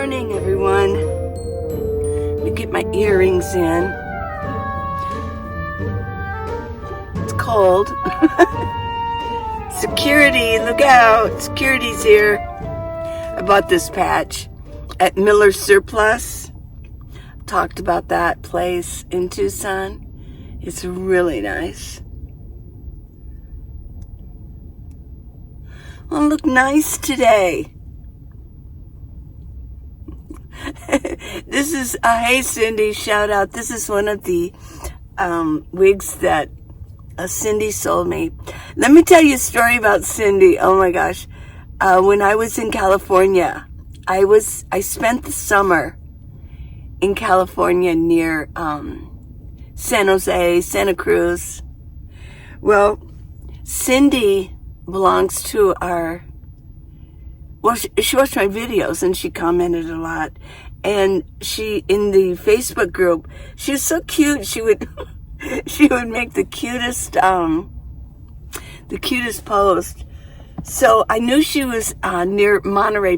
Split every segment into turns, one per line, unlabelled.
morning, everyone. Let me get my earrings in. It's cold. Security, look out. Security's here. I bought this patch at Miller's Surplus. Talked about that place in Tucson. It's really nice. Well, look nice today. This is, hey Cindy, shout out. This is one of the wigs that Cindy sold me. Let me tell you a story about Cindy. Oh my gosh. When I was in California, I spent the summer in California near San Jose, Santa Cruz. Well, Cindy belongs to she watched my videos and she commented a lot. And she, in the Facebook group, she was so cute. She would make the cutest post. So I knew she was near Monterey,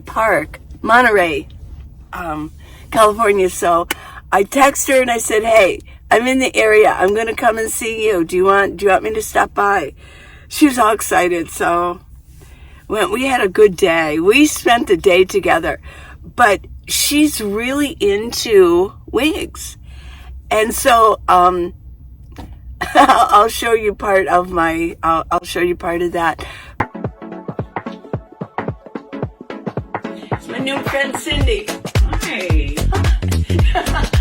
California. So I texted her and I said, "Hey, I'm in the area. I'm going to come and see you. Do you want me to stop by?" She was all excited. So we had a good day. We spent the day together. But she's really into wigs. And so I'll show you part of I'll show you part of that. It's my new friend Cindy.
Hi.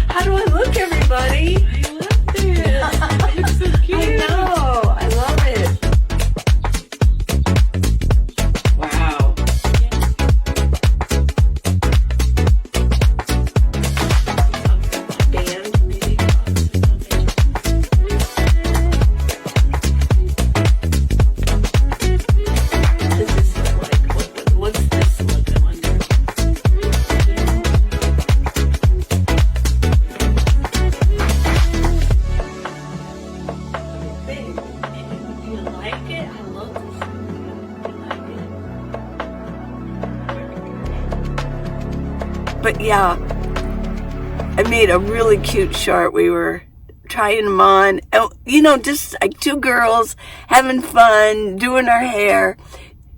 How do I look, everybody?
I love this. You look so cute.
I know. I love it.
Wow.
Band, maybe. This is like, what's this look? I wonder. Do you like it? I love this. Do you like it? But yeah, I made a really cute short. We were trying them on. Just like two girls having fun, doing our hair.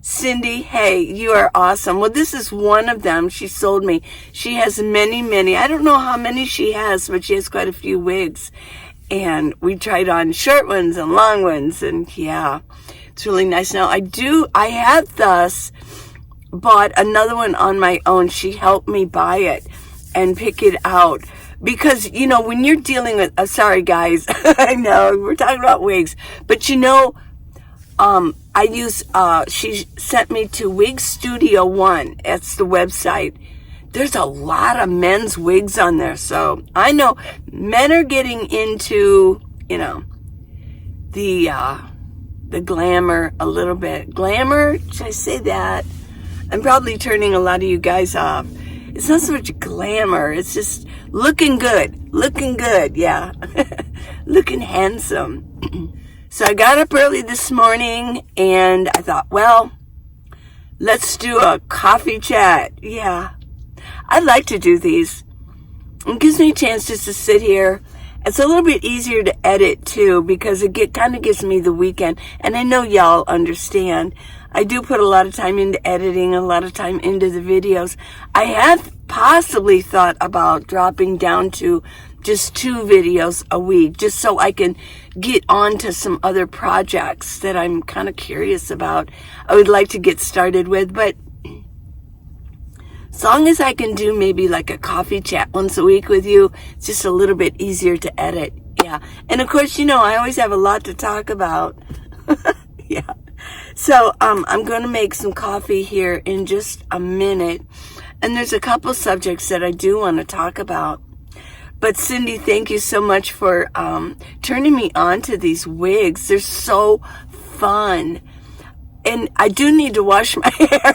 Cindy, hey, you are awesome. Well, this is one of them she sold me. She has many. I don't know how many she has, but she has quite a few wigs. And we tried on short ones and long ones. And yeah, it's really nice. Now, I have thus bought another one on my own. She helped me buy it and pick it out. Because, when you're dealing with, sorry guys, I know, we're talking about wigs. But she sent me to Wig Studio One. That's the website. There's a lot of men's wigs on there. So I know men are getting into, the glamour a little bit. Glamour? Should I say that? I'm probably turning a lot of you guys off. It's not so much glamour. It's just looking good. Looking good, yeah. Looking handsome. So I got up early this morning and I thought, well, let's do a coffee chat. Yeah. I like to do these. It gives me a chance just to sit here. It's a little bit easier to edit too because it kind of gives me the weekend. And I know y'all understand. I do put a lot of time into editing, a lot of time into the videos. I have possibly thought about dropping down to just 2 videos a week, just so I can get on to some other projects that I'm kind of curious about. I would like to get started with, but as long as I can do maybe like a coffee chat once a week with you, it's just a little bit easier to edit. Yeah. And of course, I always have a lot to talk about. Yeah. So, I'm going to make some coffee here in just a minute. And there's a couple subjects that I do want to talk about. But Cindy, thank you so much for turning me on to these wigs. They're so fun. And I do need to wash my hair.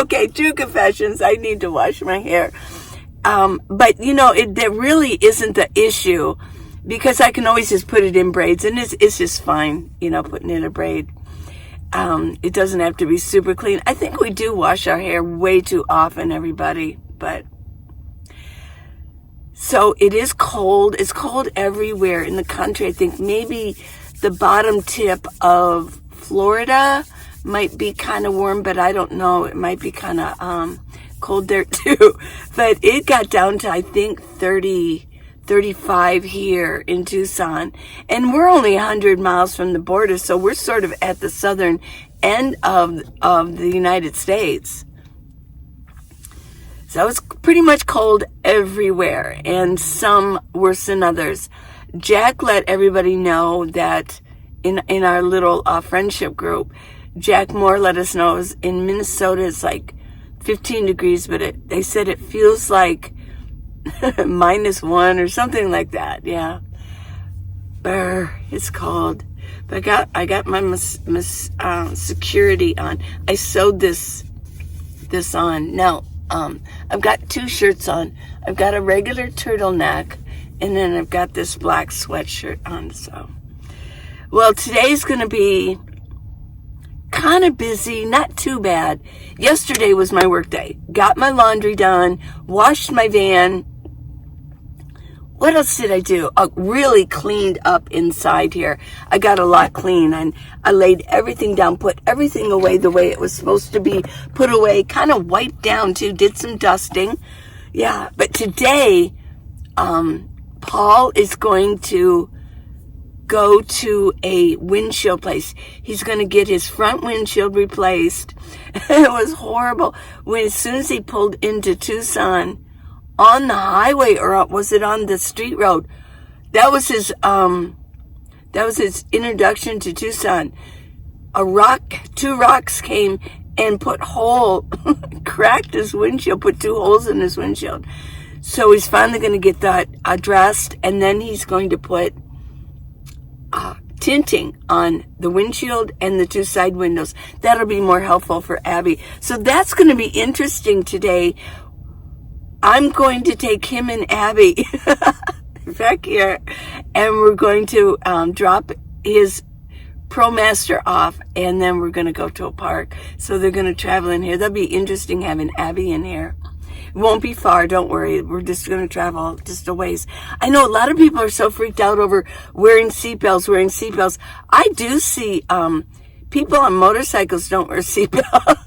Okay, true confessions. I need to wash my hair. But, that really isn't the issue because I can always just put it in braids. And it's just fine, putting in a braid. It doesn't have to be super clean. I think we do wash our hair way too often, everybody. But So it is cold. It's cold everywhere in the country. I think maybe the bottom tip of Florida might be kind of warm, but I don't know. It might be kind of cold there too. But it got down to, I think, 30, 35 here in Tucson. And we're only 100 miles from the border, so we're sort of at the southern end of the United States. So it's pretty much cold everywhere, and some worse than others. Jack let everybody know that in our little friendship group, Jack Moore let us know in Minnesota it's like 15 degrees, but they said it feels like -1 or something like that. Yeah. Brr, it's cold. But I got my security on. I sewed this on. Now, I've got 2 shirts on. I've got a regular turtleneck, and then I've got this black sweatshirt on. So, well, today's going to be kind of busy, not too bad. Yesterday was my work day. Got my laundry done, washed my van. What else did I do? Really cleaned up inside here. I got a lot clean, and I laid everything down, put everything away the way it was supposed to be put away, kind of wiped down too, did some dusting. Yeah, but today, Paul is going to go to a windshield place. He's going to get his front windshield replaced. It was horrible. As soon as he pulled into Tucson, on the highway, or was it on the street road? That was his introduction to Tucson. 2 rocks came and cracked his windshield, put 2 holes in his windshield. So he's finally going to get that addressed, and then he's going to put tinting on the windshield and the 2 side windows. That'll be more helpful for Abby. So that's going to be interesting today. I'm going to take him and Abby back here, and we're going to drop his ProMaster off, and then we're going to go to a park. So they're going to travel in here. That'll be interesting having Abby in here. It won't be far, don't worry. We're just going to travel just a ways. I know a lot of people are so freaked out over wearing seatbelts. I do see people on motorcycles don't wear seatbelts.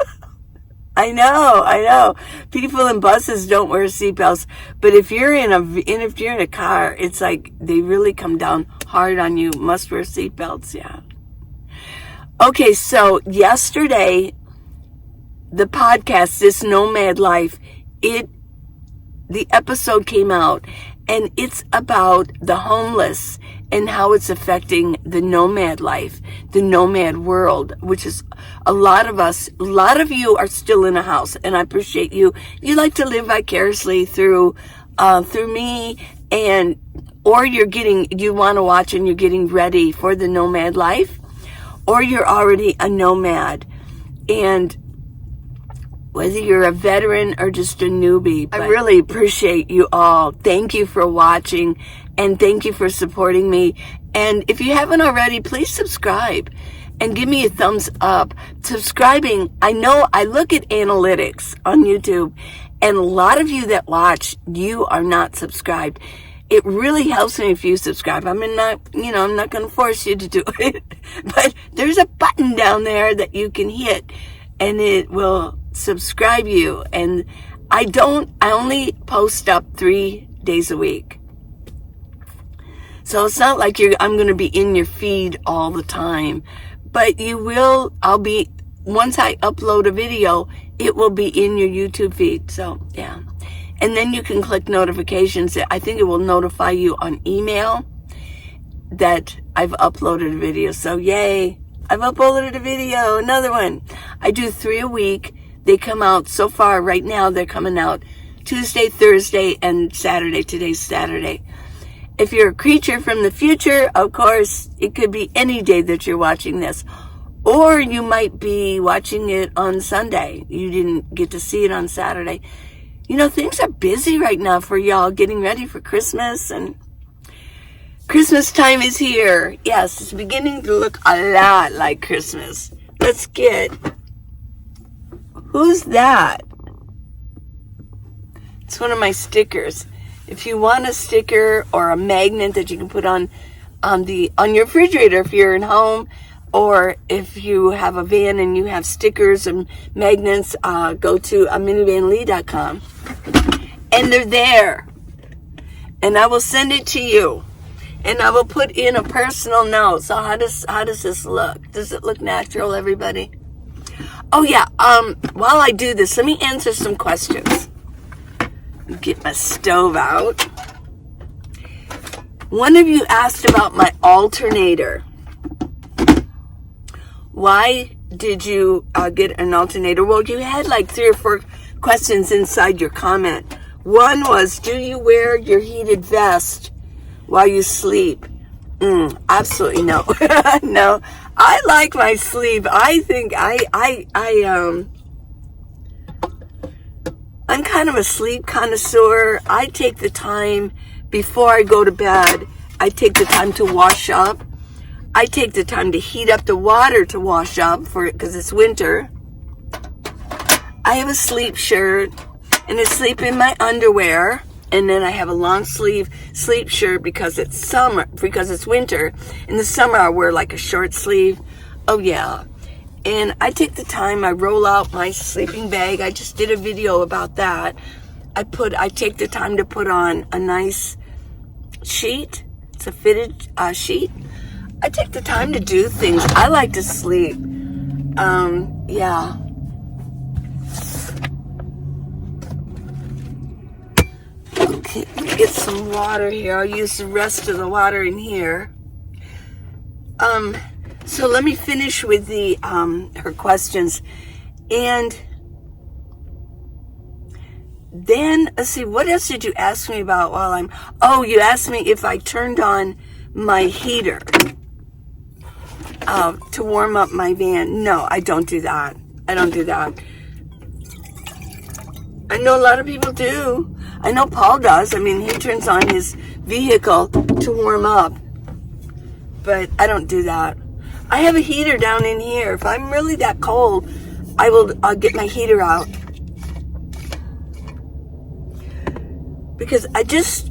I know. People in buses don't wear seatbelts, but if you're in a car, it's like they really come down hard on you. Must wear seatbelts, yeah. Okay, so yesterday, the podcast, This Nomad Life, the episode came out, and it's about the homeless and how it's affecting the nomad life, the nomad world, which is a lot of you are still in a house, and I appreciate you. You like to live vicariously through me, or you want to watch and you're getting ready for the nomad life, or you're already a nomad. And whether you're a veteran or just a newbie, I really appreciate you all. Thank you for watching, and thank you for supporting me. And if you haven't already, please subscribe and give me a thumbs up. Subscribing, I know I look at analytics on YouTube, and a lot of you that watch, you are not subscribed. It really helps me if you subscribe. I'm not going to force you to do it, but there's a button down there that you can hit, and it will subscribe you. And I only post up 3 days a week. So it's not like I'm going to be in your feed all the time, but once I upload a video, it will be in your YouTube feed. So yeah. And then you can click notifications. I think it will notify you on email that I've uploaded a video. So yay, I've uploaded a video, another one. I do 3 a week. They come out so far right now. They're coming out Tuesday, Thursday, and Saturday. Today's Saturday. If you're a creature from the future, of course, it could be any day that you're watching this. Or you might be watching it on Sunday. You didn't get to see it on Saturday. You know, things are busy right now for y'all getting ready for Christmas, and Christmas time is here. Yes, it's beginning to look a lot like Christmas. Who's that? It's one of my stickers. If you want a sticker or a magnet that you can put on your refrigerator if you're in home, or if you have a van and you have stickers and magnets, go to minivanlee.com. And they're there. And I will send it to you. And I will put in a personal note. So how does this look? Does it look natural, everybody? Oh yeah, while I do this, let me answer some questions. Get my stove out. One of you asked about my alternator. Why did you get an alternator? Well, you had like 3 or 4 questions inside your comment. One was, do you wear your heated vest while you sleep? Absolutely no. No, I like my sleep. I think I'm kind of a sleep connoisseur. I take the time before I go to bed. I take the time to wash up. I take the time to heat up the water to wash up because it's winter. I have a sleep shirt and I sleep in my underwear. And then I have a long sleeve sleep shirt because it's winter. In the summer, I wear like a short sleeve. Oh yeah. And I take the time, I roll out my sleeping bag. I just did a video about that. I take the time to put on a nice sheet. It's a fitted sheet. I take the time to do things. I like to sleep. Yeah. Okay, let me get some water here. I'll use the rest of the water in here. So let me finish with her questions. And then, let's see, what else did you ask me about you asked me if I turned on my heater to warm up my van. No, I don't do that. I don't do that. I know a lot of people do. I know Paul does. I mean, he turns on his vehicle to warm up. But I don't do that. I have a heater down in here. If I'm really that cold, I'll get my heater out. Because I just,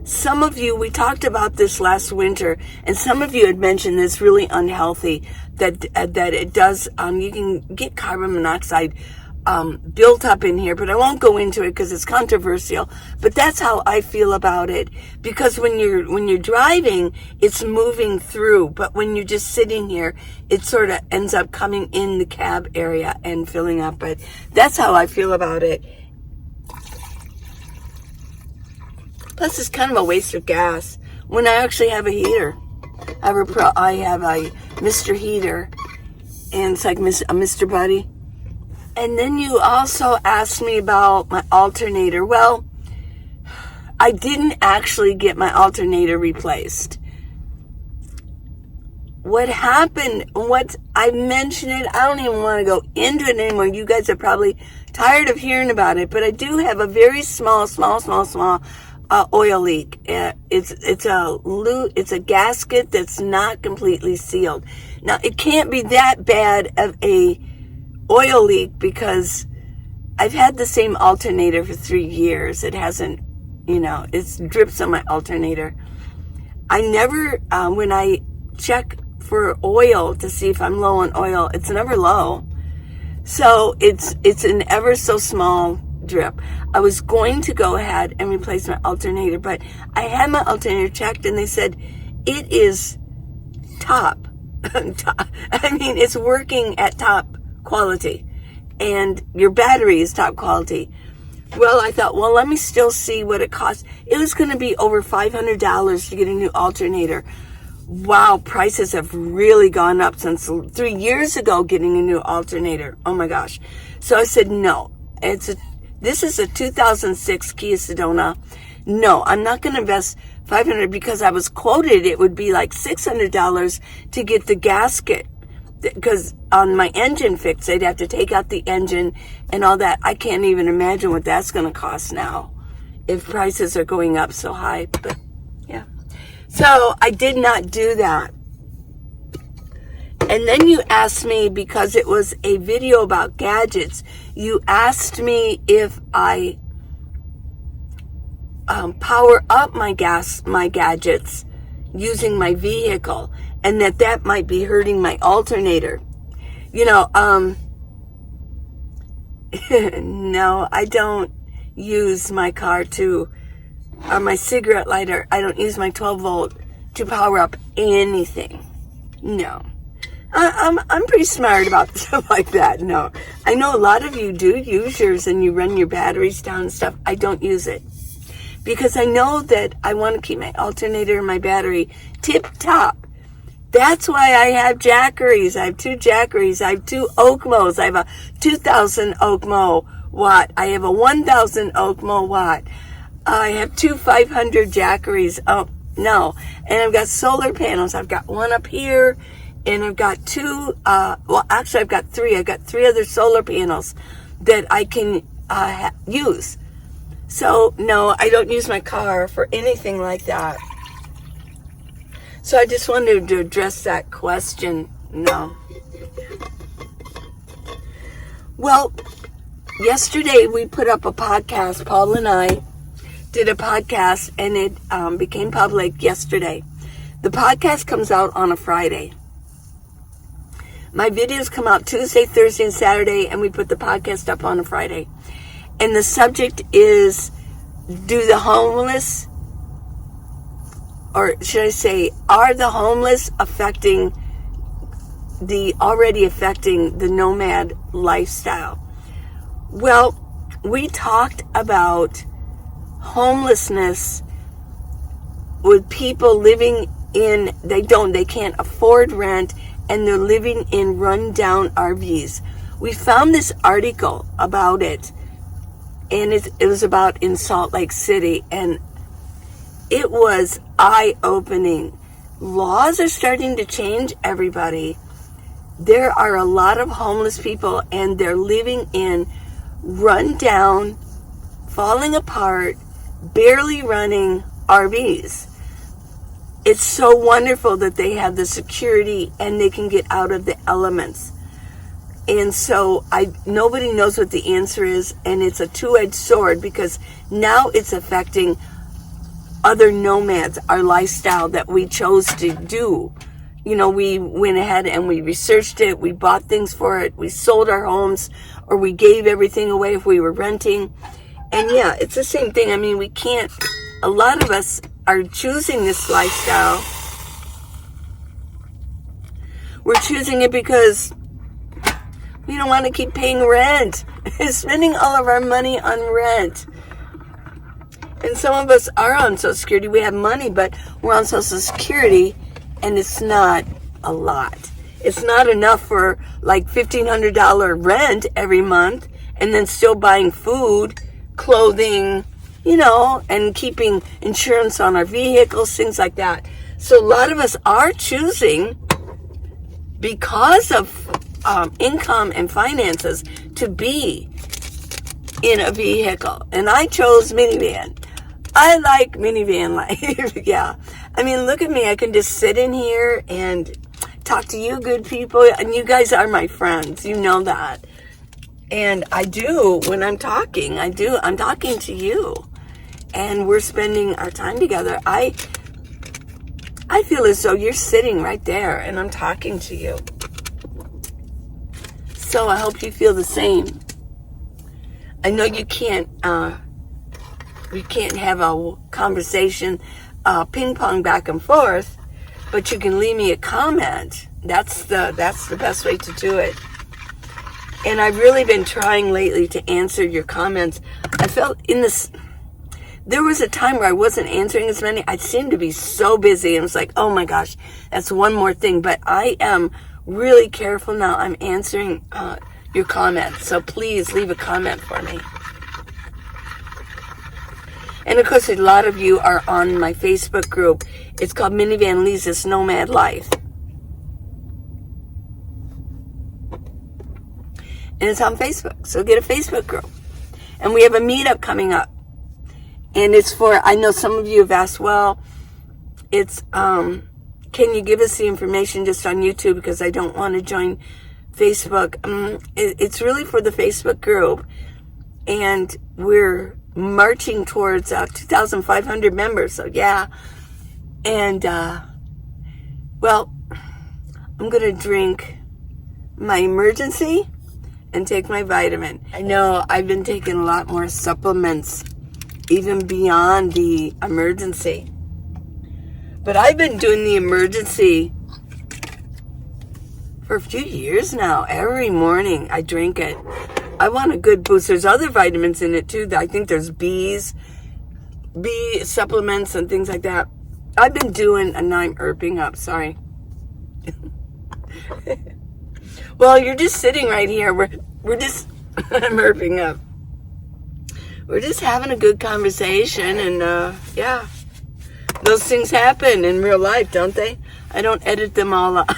some of you, we talked about this last winter, and some of you had mentioned it's really unhealthy, that it does, you can get carbon monoxide built up in here, but I won't go into it because it's controversial. But that's how I feel about it, because when you're driving, it's moving through, but when you're just sitting here, it sort of ends up coming in the cab area and filling up. But that's how I feel about it. Plus, it's kind of a waste of gas when I actually have a heater. I have a Mr. Heater, and it's like a Mr. Buddy. And then you also asked me about my alternator. Well, I didn't actually get my alternator replaced. What happened, I mentioned it, I don't even want to go into it anymore. You guys are probably tired of hearing about it, but I do have a very small oil leak. It's a gasket that's not completely sealed. Now, it can't be that bad of a oil leak because I've had the same alternator for 3 years. It hasn't, it drips on my alternator. I never, when I check for oil to see if I'm low on oil, it's never low. So it's an ever so small drip. I was going to go ahead and replace my alternator, but I had my alternator checked and they said it is top. I mean, it's working at top quality and your battery is top quality. Well, I thought, let me still see what it costs. It was going to be over $500 to get a new alternator. Wow, prices have really gone up since 3 years ago getting a new alternator. Oh my gosh. So I said, no, this is a 2006 Kia Sedona. No, I'm not going to invest $500 because I was quoted it would be like $600 to get the gasket. Because on my engine fix, they'd have to take out the engine and all that. I can't even imagine what that's going to cost now if prices are going up so high. But yeah. So I did not do that. And then you asked me, because it was a video about gadgets, you asked me if I power up my gadgets using my vehicle, and that might be hurting my alternator. No, I don't use my car or my cigarette lighter. I don't use my 12 volt to power up anything. No. I'm pretty smart about stuff like that. No. I know a lot of you do use yours and you run your batteries down and stuff. I don't use it because I know that I want to keep my alternator and my battery tip top. That's why I have Jackeries. I have 2 Jackeries. I have 2 Okmos. I have a 2,000 Okmo watt. I have a 1,000 Okmo watt. I have 2 500 Jackeries. Oh, no. And I've got solar panels. I've got one up here, and I've got 2, actually I've got 3. I've got 3 other solar panels that I can use. So, no, I don't use my car for anything like that. So I just wanted to address that question. No. Well, yesterday we put up a podcast. Paul and I did a podcast, and it became public yesterday. The podcast comes out on a Friday. My videos come out Tuesday, Thursday, and Saturday, and we put the podcast up on a Friday. And the subject is, do the homeless, or should I say, are the homeless already affecting the nomad lifestyle? Well, we talked about homelessness with people living in, they can't afford rent, and they're living in rundown RVs. We found this article about it, and it was about in Salt Lake City, and it was eye-opening. Laws are starting to change, everybody. There are a lot of homeless people, and they're living in rundown, falling apart, barely running RVs. It's so wonderful that they have the security and they can get out of the elements. And so nobody knows what the answer is, and it's a two-edged sword because now it's affecting other nomads, our lifestyle that we chose to do. We went ahead and we researched it, we bought things for it, we sold our homes, or we gave everything away if we were renting. And yeah, it's the same thing. I mean, a lot of us are choosing this lifestyle. We're choosing it because we don't want to keep paying rent, spending all of our money on rent. And some of us are on Social Security. We have money, but we're on Social Security, and it's not a lot. It's not enough for like $1,500 rent every month, and then still buying food, clothing, and keeping insurance on our vehicles, things like that. So a lot of us are choosing, because of income and finances, to be in a vehicle. And I chose minivan. I like minivan life. Yeah. I mean, look at me. I can just sit in here and talk to you good people. And you guys are my friends. You know that. And I do, when I'm talking, I'm talking to you. And we're spending our time together. I feel as though you're sitting right there and I'm talking to you. So I hope you feel the same. I know you can't have a conversation, ping pong back and forth, but you can leave me a comment. That's the best way to do it. And I've really been trying lately to answer your comments. I felt there was a time where I wasn't answering as many. I seemed to be so busy, and I was like, oh my gosh, that's one more thing. But I am really careful now. I'm answering your comments. So please leave a comment for me. And of course, a lot of you are on my Facebook group. It's called Minivan Lisa's Nomad Life. And it's on Facebook. So get a Facebook group. And we have a meetup coming up. And it's I know some of you have asked, well, it's, can you give us the information just on YouTube, because I don't want to join Facebook. It's really for the Facebook group. And we're marching towards 2,500 members. So yeah. And, well, I'm going to drink my emergency and take my vitamin. I know I've been taking a lot more supplements, even beyond the emergency. But I've been doing the emergency for a few years now. Every morning I drink it. I want a good boost. There's other vitamins in it too. I think there's B supplements and things like that. I've been doing, and now I'm irping up, sorry. Well, you're just sitting right here. We're just, I'm irping up. We're just having a good conversation, and yeah. Those things happen in real life, don't they? I don't edit them all out.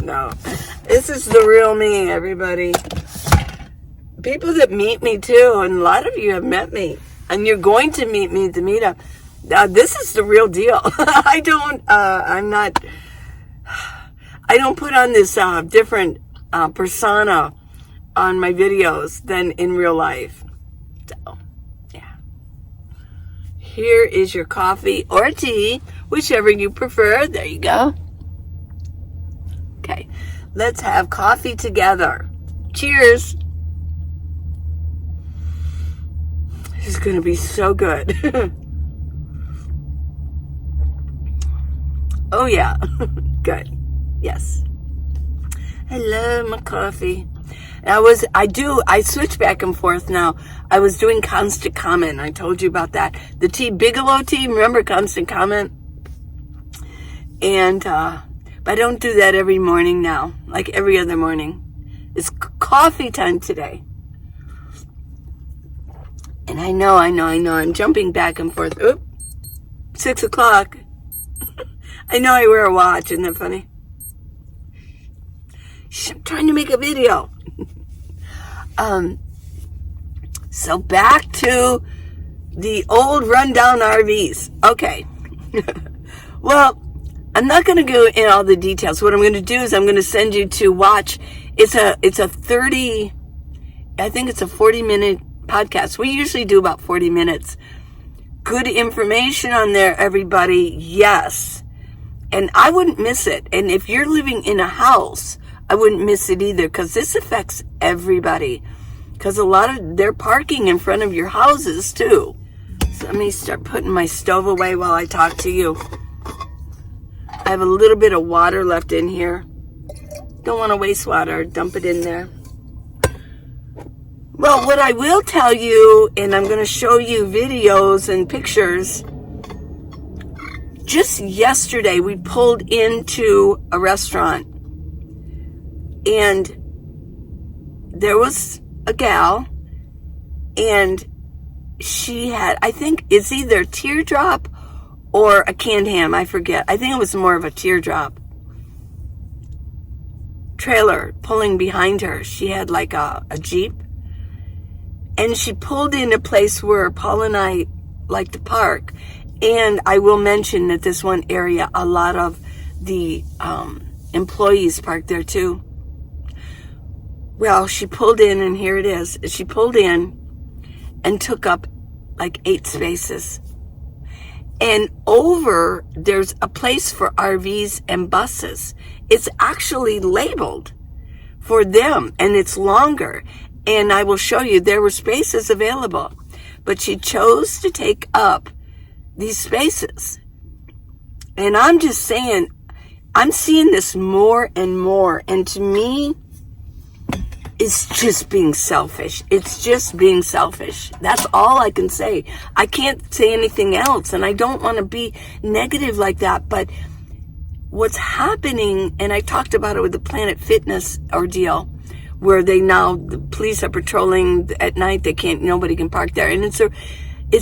No. This is the real me, everybody. People that meet me too, and a lot of you have met me, and you're going to meet me at the meetup. This is the real deal. I don't put on this different persona on my videos than in real life. So, yeah. Here is your coffee or tea, whichever you prefer. There you go. Okay, let's have coffee together. Cheers. This is going to be so good. Oh yeah, good. Yes. I love my coffee. I switch back and forth now. I was doing Constant Comment. I told you about that. The tea, Bigelow tea, remember Constant Comment? And, but I don't do that every morning now, like every other morning. It's coffee time today. And I know, I'm jumping back and forth. Oop, 6 o'clock. I know I wear a watch, isn't that funny? Shh, I'm trying to make a video. So back to the old rundown RVs. Okay. Well, I'm not going to go in all the details. What I'm going to do is I'm going to send you to watch. It's a 40-minute podcast. We usually do about 40 minutes. Good information on there, everybody. Yes. And I wouldn't miss it. And if you're living in a house, I wouldn't miss it either, because this affects everybody. Because they're parking in front of your houses too. So let me start putting my stove away while I talk to you. I have a little bit of water left in here. Don't want to waste water. Dump it in there. Well, what I will tell you, and I'm going to show you videos and pictures. Just yesterday, we pulled into a restaurant. And there was a gal, and she had, I think it's either a teardrop or a canned ham, I forget. I think it was more of a teardrop. Trailer pulling behind her. She had like a Jeep. And she pulled in a place where Paul and I like to park. And I will mention that this one area, a lot of the employees park there too. Well, she pulled in, and here it is. She pulled in and took up like 8 spaces. And over, there's a place for RVs and buses. It's actually labeled for them, and it's longer. And I will show you, there were spaces available. But she chose to take up these spaces. And I'm just saying, I'm seeing this more and more. And to me, it's just being selfish. It's just being selfish. That's all I can say. I can't say anything else, and I don't want to be negative like that. But what's happening, and I talked about it with the Planet Fitness ordeal, where the police are patrolling at night. Nobody can park there. And it's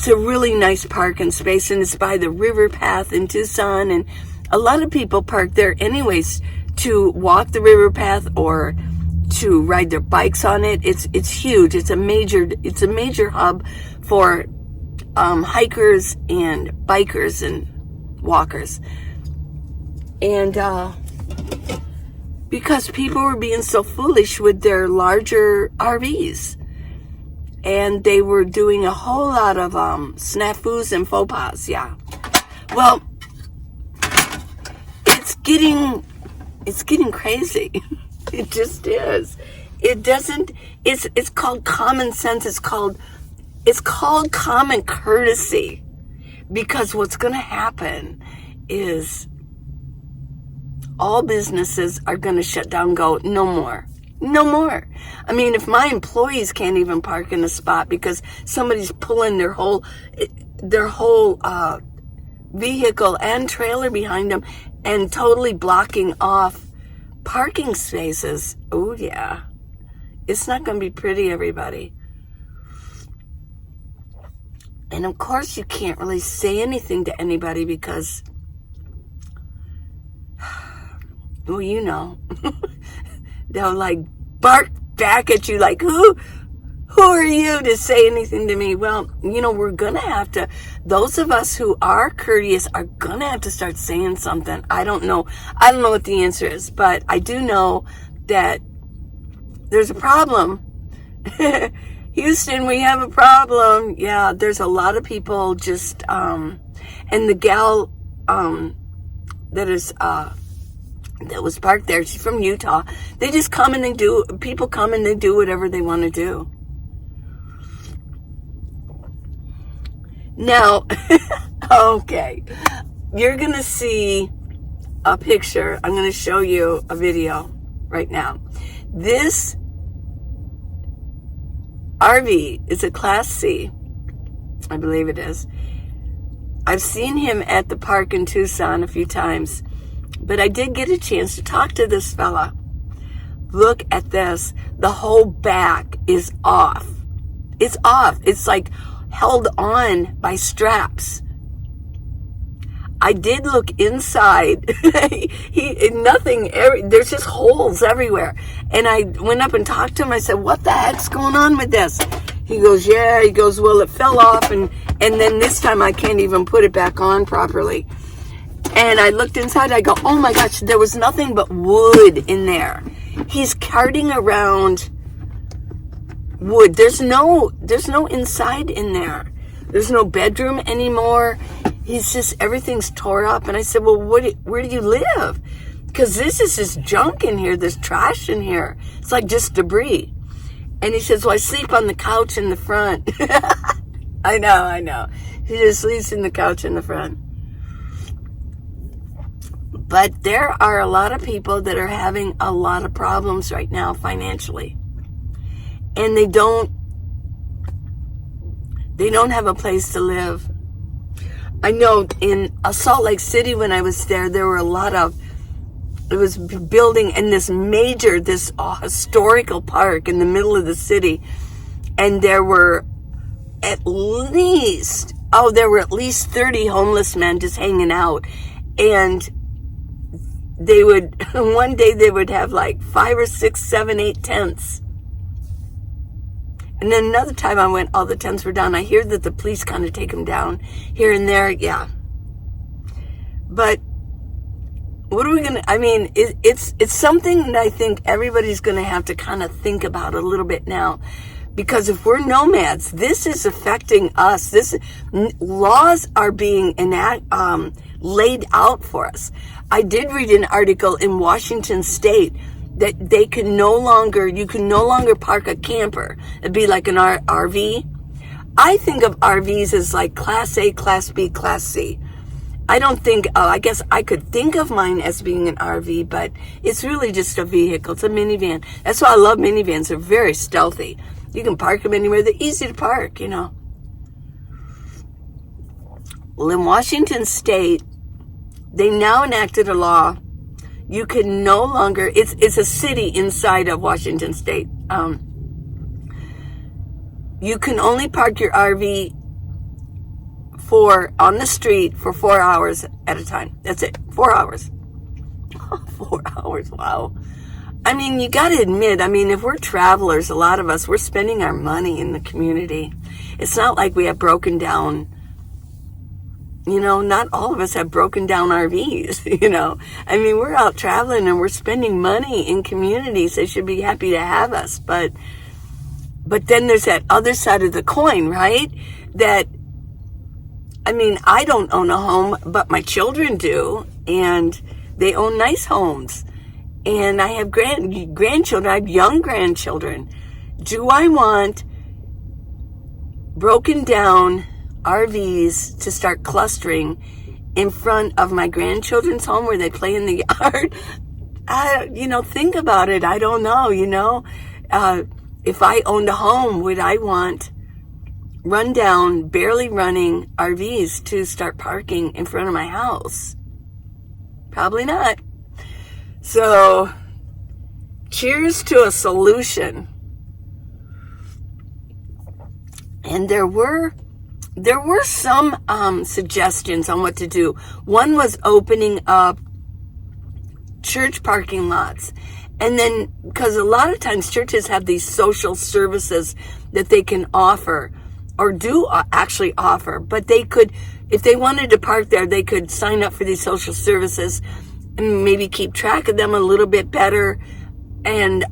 a really nice parking space, and it's by the river path in Tucson. And a lot of people park there anyways to walk the river path or to ride their bikes on it. It's huge. It's a major hub for hikers and bikers and walkers. And because people were being so foolish with their larger RVs. and they were doing a whole lot of snafus and faux pas. Yeah. Well, it's getting crazy. It just is. It doesn't. It's called common sense. It's called common courtesy, because what's going to happen is all businesses are going to shut down. Go, no more. No more. I mean, if my employees can't even park in a spot because somebody's pulling their whole vehicle and trailer behind them and totally blocking off parking spaces. Oh yeah. It's not going to be pretty, everybody. And of course you can't really say anything to anybody because, well, you know, they'll like bark back at you like, who are you to say anything to me? Well, you know, we're going to have to, those of us who are courteous are going to have to start saying something. I don't know what the answer is, but I do know that there's a problem. Houston, we have a problem. Yeah, there's a lot of people just, and the gal, that was parked there, she's from Utah. They just come and people come and they do whatever they want to do. Now, okay, you're going to see a picture. I'm going to show you a video right now. This RV is a Class C. I believe it is. I've seen him at the park in Tucson a few times, but I did get a chance to talk to this fella. Look at this. The whole back is off. It's off. It's like held on by straps. I did look inside. There's just holes everywhere. And I went up and talked to him. I said, what the heck's going on with this? He goes, yeah. He goes, well, it fell off. And then this time I can't even put it back on properly. And I looked inside. I go, oh my gosh, there was nothing but wood in there. He's carting around wood. There's no inside in there. There's no bedroom anymore. He's just, everything's tore up. And I said, well, where do you live? Because this is just junk in here. There's trash in here. It's like just debris. And he says, well, I sleep on the couch in the front. I know. He just sleeps in the couch in the front. But there are a lot of people that are having a lot of problems right now financially. And they don't have a place to live. I know in Salt Lake City when I was there were a lot of, it was building in this historical park in the middle of the city. And there were at least 30 homeless men just hanging out. And one day they would have like 5 or 6, 7, 8 tents. And then another time I went, all the tents were down. I hear that the police kind of take them down here and there. Yeah. But what are we going to, I mean, it's something that I think everybody's going to have to kind of think about a little bit now. Because if we're nomads, this is affecting us. Laws are being laid out for us. I did read an article in Washington State that you can no longer park a camper. It'd be like an RV. I think of RVs as like Class A, Class B, Class C. I don't think, I guess I could think of mine as being an RV, but it's really just a vehicle. It's a minivan. That's why I love minivans. They're very stealthy. You can park them anywhere. They're easy to park, you know. Well, in Washington State, they now enacted a law. You can no longer, it's a city inside of Washington State. You can only park your RV on the street for 4 hours at a time. That's it. 4 hours. 4 hours. Wow. I mean, you got to admit, if we're travelers, a lot of us, we're spending our money in the community. It's not like we have broken down, not all of us have broken down RVs, we're out traveling and we're spending money in communities. They should be happy to have us. But But then there's that other side of the coin, right? That, I mean, I don't own a home, but my children do, and they own nice homes. And I have grandchildren, I have young grandchildren. Do I want broken down RVs to start clustering in front of my grandchildren's home where they play in the yard? Think about it. I don't know, if I owned a home, would I want rundown, barely running RVs to start parking in front of my house? Probably not. So, cheers to a solution. And there were some suggestions on what to do. One was opening up church parking lots. And then, because a lot of times churches have these social services that they can offer, or do actually offer, but they could, if they wanted to park there, they could sign up for these social services and maybe keep track of them a little bit better. And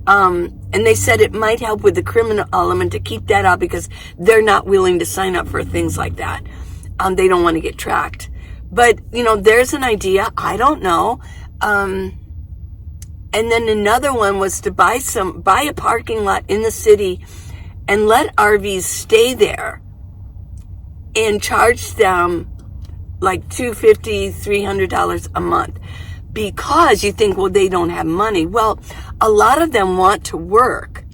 they said it might help with the criminal element to keep that out, because they're not willing to sign up for things like that. They don't want to get tracked. But, there's an idea. I don't know. And then another one was to buy a parking lot in the city and let RVs stay there and charge them like $250, $300 a month. Because you think, well, they don't have money. Well, a lot of them want to work,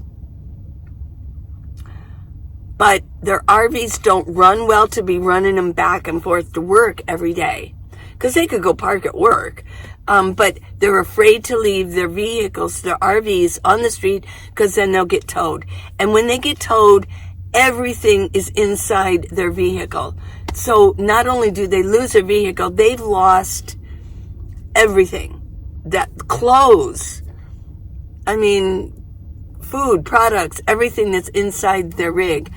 but their RVs don't run well to be running them back and forth to work every day, because they could go park at work. But they're afraid to leave their vehicles, their RVs, on the street, because then they'll get towed. And when they get towed, everything is inside their vehicle. So not only do they lose their vehicle, they've lost everything. That clothes, food, products, everything that's inside their rig,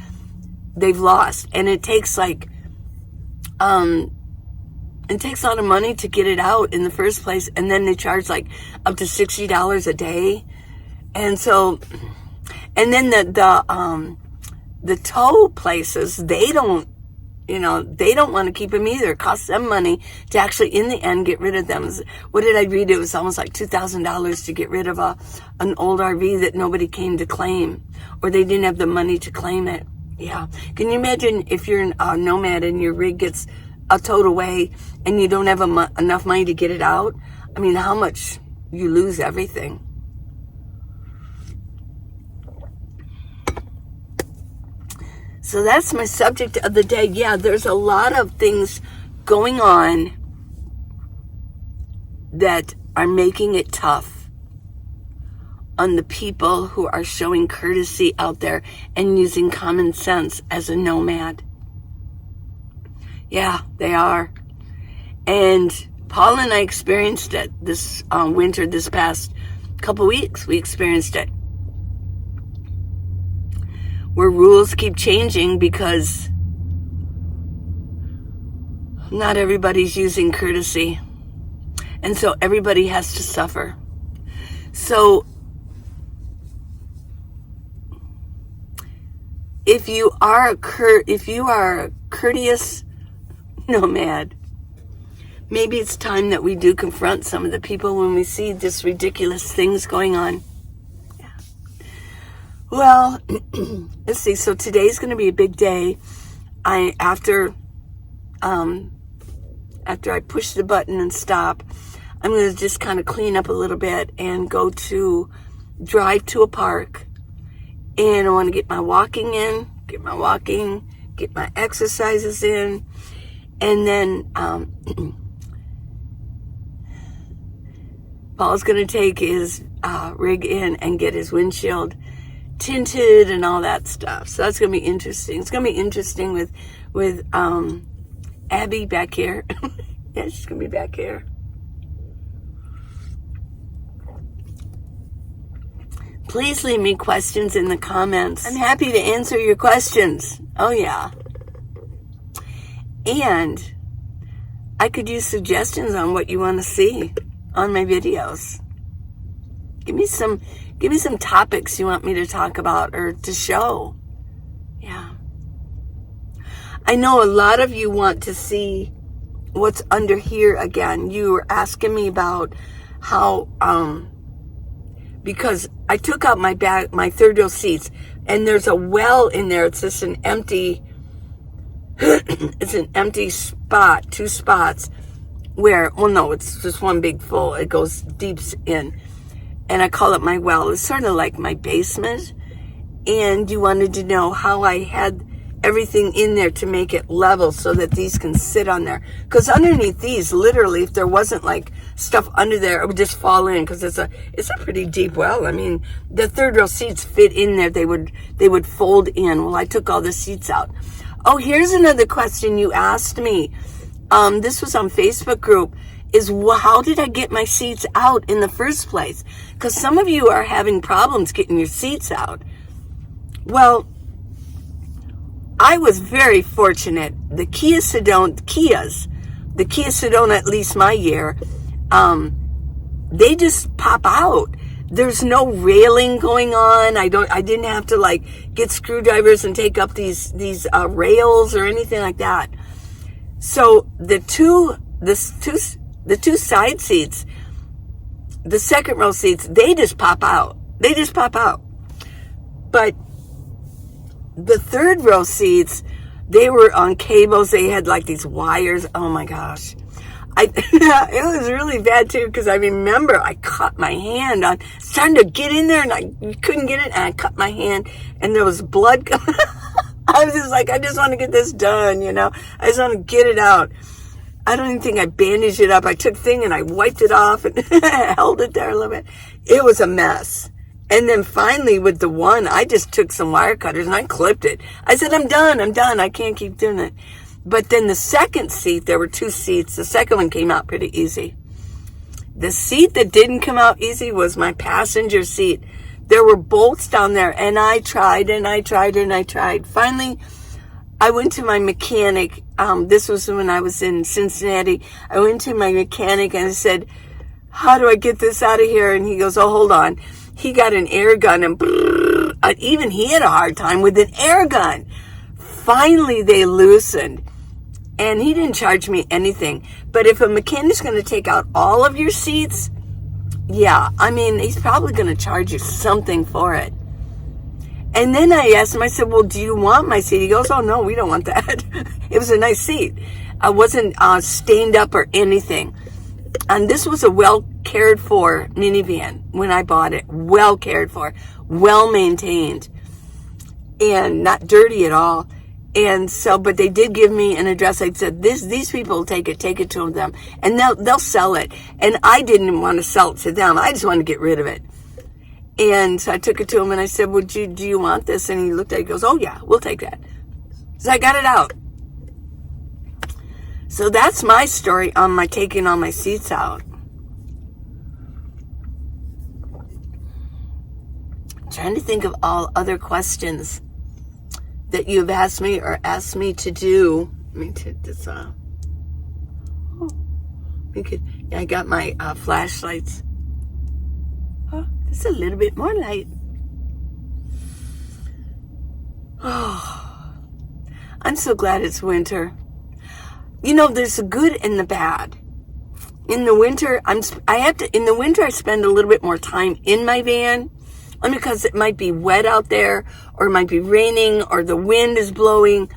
they've lost. And it takes a lot of money to get it out in the first place, and then they charge up to $60 a day. And so, and then the tow places, they don't want to keep them either. It costs them money to actually, in the end, get rid of them. What did I read? It was almost like $2,000 to get rid of an old RV that nobody came to claim, or they didn't have the money to claim it. Yeah. Can you imagine if you're a nomad and your rig gets towed away and you don't have enough money to get it out? How much you lose everything. So that's my subject of the day. Yeah, there's a lot of things going on that are making it tough on the people who are showing courtesy out there and using common sense as a nomad. Yeah, they are. And Paul and I experienced it this winter, this past couple weeks. We experienced it. Where rules keep changing because not everybody's using courtesy. And so everybody has to suffer. So if you are a courteous nomad, maybe it's time that we do confront some of the people when we see this ridiculous things going on. Yeah. Well, let's see. So today's going to be a big day. After I push the button and stop, I'm going to just kind of clean up a little bit and drive to a park. And I want to get my walking in, get my exercises in. And then Paul's going to take his rig in and get his windshield tinted and all that stuff. So that's going to be interesting. It's going to be interesting with Abby back here. Yeah, she's going to be back here. Please leave me questions in the comments. I'm happy to answer your questions. Oh, yeah. And I could use suggestions on what you want to see on my videos. Give me some Give me some topics you want me to talk about or to show. Yeah. I know a lot of you want to see what's under here again. You were asking me about how, because I took out my third row seats, and there's a well in there. It's just an empty, it's an empty spot, 2 spots where, well, no, it's just one big full. It goes deep in, and I call it my well. It's sort of like my basement, and you wanted to know how I had everything in there to make it level so that these can sit on there. Because underneath these, literally, if there wasn't like stuff under there, it would just fall in, because it's a pretty deep well. I mean, the third row seats fit in there. They would fold in. Well, I took all the seats out. Oh, here's another question you asked me. This was on Facebook group, is how did I get my seats out in the first place? Because some of you are having problems getting your seats out. Well, I was very fortunate. The Kia Sedona, at least my year, they just pop out. There's no railing going on. I didn't have to like get screwdrivers and take up these rails or anything like that. So the two side seats, the second row seats, they just pop out. But the third row seats, they were on cables. They had like these wires. Oh my gosh. It was really bad too, because I remember I cut my hand on, trying to get in there, and I couldn't get it, and I cut my hand, and there was blood coming. I was just like, I just want to get this done, I just want to get it out. I don't even think I bandaged it up. I took thing and I wiped it off and held it there a little bit. It was a mess. And then finally with the one, I just took some wire cutters and I clipped it. I said, I'm done. I can't keep doing it. But then the second seat, there were 2 seats. The second one came out pretty easy. The seat that didn't come out easy was my passenger seat. There were bolts down there, and I tried. Finally, I went to my mechanic. This was when I was in Cincinnati. I went to my mechanic and I said, how do I get this out of here? And he goes, oh, hold on. He got an air gun, and even he had a hard time with an air gun. Finally, they loosened, and he didn't charge me anything. But if a mechanic's going to take out all of your seats, yeah, I mean, he's probably going to charge you something for it. And then I asked him, I said, well, do you want my seat? He goes, oh, no, we don't want that. It was a nice seat. I wasn't stained up or anything. And this was a well-cared-for minivan when I bought it. Well-cared-for, well-maintained, and not dirty at all. And so, but they did give me an address. I said, these people take it to them, and they'll sell it. And I didn't want to sell it to them. I just wanted to get rid of it. And so I took it to him, and I said, well, do you want this? And he looked at it, he goes, oh yeah, we'll take that. So I got it out. So that's my story on my taking all my seats out. I'm trying to think of all other questions that you've asked me or asked me to do. Let me take this off. I got my flashlights. Oh, it's a little bit more light. Oh, I'm so glad it's winter. There's the good and the bad. In the winter, I spend a little bit more time in my van, because it might be wet out there, or it might be raining, or the wind is blowing,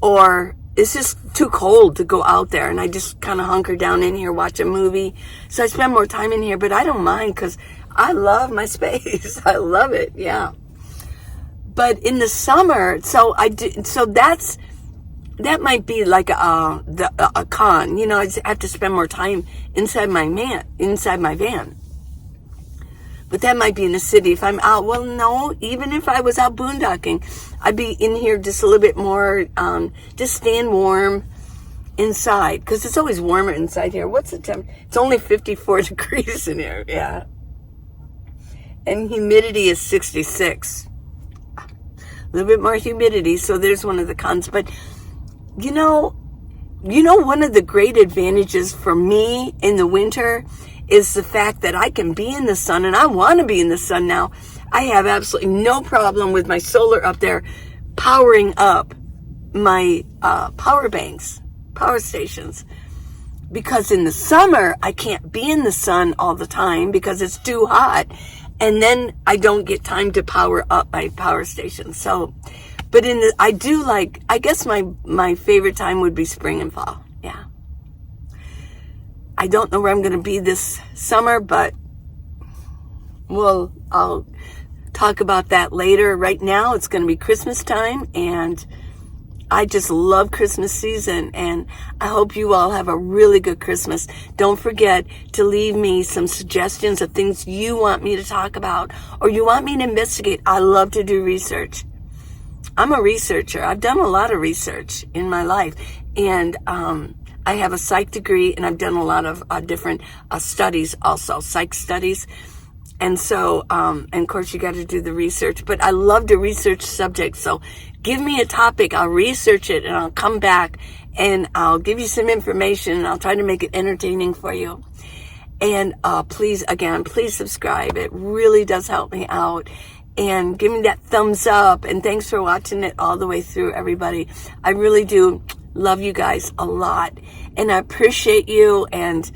or it's just too cold to go out there, and I just kind of hunker down in here, watch a movie. So I spend more time in here, but I don't mind, because I love my space. I love it, yeah. But in the summer, that might be like a con. I just have to spend more time inside my van. But that might be in the city. If I'm out, well, no, even if I was out boondocking, I'd be in here just a little bit more, just staying warm inside, because it's always warmer inside here. What's the temperature? It's only 54 degrees in here, yeah. And humidity is 66. A little bit more humidity, so there's one of the cons. But one of the great advantages for me in the winter is the fact that I can be in the sun, and I want to be in the sun now. I have absolutely no problem with my solar up there powering up my power banks, power stations. Because in the summer, I can't be in the sun all the time because it's too hot. And then I don't get time to power up my power station. So, but I do like, I guess my favorite time would be spring and fall. Yeah. I don't know where I'm going to be this summer, but I'll talk about that later. Right now, it's going to be Christmas time, and I just love Christmas season, and I hope you all have a really good Christmas. Don't forget to leave me some suggestions of things you want me to talk about or you want me to investigate. I love to do research. I'm a researcher. I've done a lot of research in my life, and I have a psych degree, and I've done a lot of different studies also, psych studies. And so, and of course, you got to do the research. But I love to research subjects. So give me a topic. I'll research it, and I'll come back, and I'll give you some information, and I'll try to make it entertaining for you. And please subscribe. It really does help me out. And give me that thumbs up. And thanks for watching it all the way through, everybody. I really do love you guys a lot. And I appreciate you. And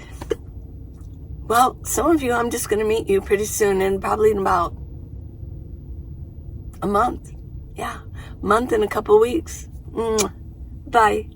well, some of you, I'm just going to meet you pretty soon, and probably in about a month. Yeah, month and a couple weeks. Bye.